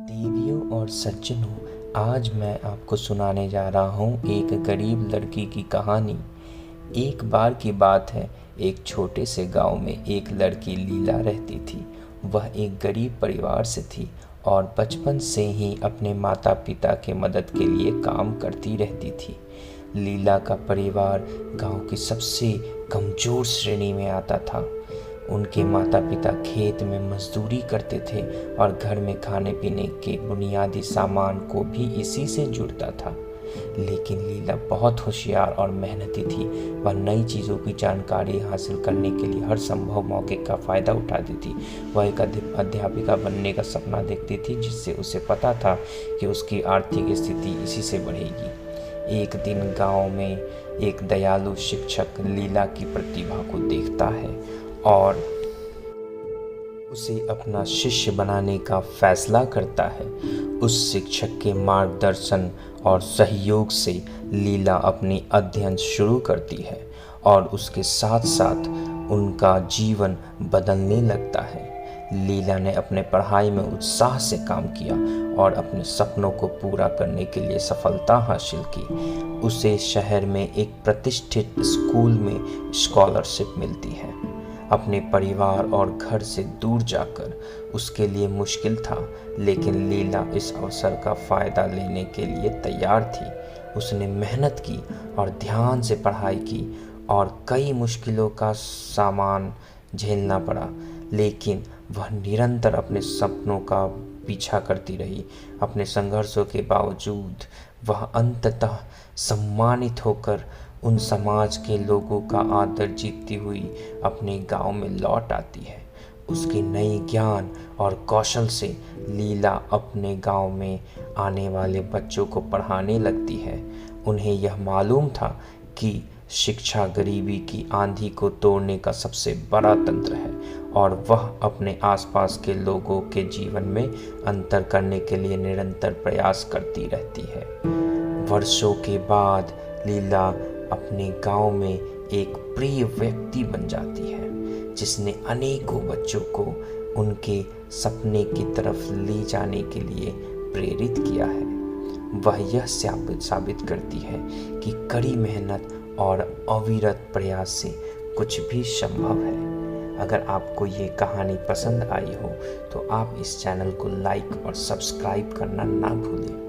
देवियों और सज्जनों, आज मैं आपको सुनाने जा रहा हूँ एक गरीब लड़की की कहानी। एक बार की बात है, एक छोटे से गांव में एक लड़की लीला रहती थी। वह एक गरीब परिवार से थी और बचपन से ही अपने माता पिता के मदद के लिए काम करती रहती थी। लीला का परिवार गांव की सबसे कमज़ोर श्रेणी में आता था। उनके माता पिता खेत में मजदूरी करते थे और घर में खाने पीने के बुनियादी सामान को भी इसी से जुड़ता था। लेकिन लीला बहुत होशियार और मेहनती थी। वह नई चीज़ों की जानकारी हासिल करने के लिए हर संभव मौके का फ़ायदा उठाती थी। वह एक अध्यापिका बनने का सपना देखती थी, जिससे उसे पता था कि उसकी आर्थिक स्थिति इसी से बढ़ेगी। एक दिन गांव में एक दयालु शिक्षक लीला की प्रतिभा को देखता है और उसे अपना शिष्य बनाने का फैसला करता है। उस शिक्षक के मार्गदर्शन और सहयोग से लीला अपनी अध्ययन शुरू करती है और उसके साथ साथ उनका जीवन बदलने लगता है। लीला ने अपने पढ़ाई में उत्साह से काम किया और अपने सपनों को पूरा करने के लिए सफलता हासिल की। उसे शहर में एक प्रतिष्ठित स्कूल में स्कॉलरशिप मिलती है। अपने परिवार और घर से दूर जाकर उसके लिए मुश्किल था, लेकिन लीला इस अवसर का फ़ायदा लेने के लिए तैयार थी। उसने मेहनत की और ध्यान से पढ़ाई की और कई मुश्किलों का सामना झेलना पड़ा, लेकिन वह निरंतर अपने सपनों का पीछा करती रही। अपने संघर्षों के बावजूद वह अंततः सम्मानित होकर उन समाज के लोगों का आदर जीतती हुई अपने गांव में लौट आती है। उसके नए ज्ञान और कौशल से लीला अपने गांव में आने वाले बच्चों को पढ़ाने लगती है। उन्हें यह मालूम था कि शिक्षा गरीबी की आंधी को तोड़ने का सबसे बड़ा तंत्र है और वह अपने आसपास के लोगों के जीवन में अंतर करने के लिए निरंतर प्रयास करती रहती है। वर्षों के बाद लीला अपने गांव में एक प्रिय व्यक्ति बन जाती है, जिसने अनेकों बच्चों को उनके सपने की तरफ ले जाने के लिए प्रेरित किया है। वह यह साबित करती है कि कड़ी मेहनत और अविरत प्रयास से कुछ भी संभव है। अगर आपको ये कहानी पसंद आई हो तो आप इस चैनल को लाइक और सब्सक्राइब करना ना भूलें।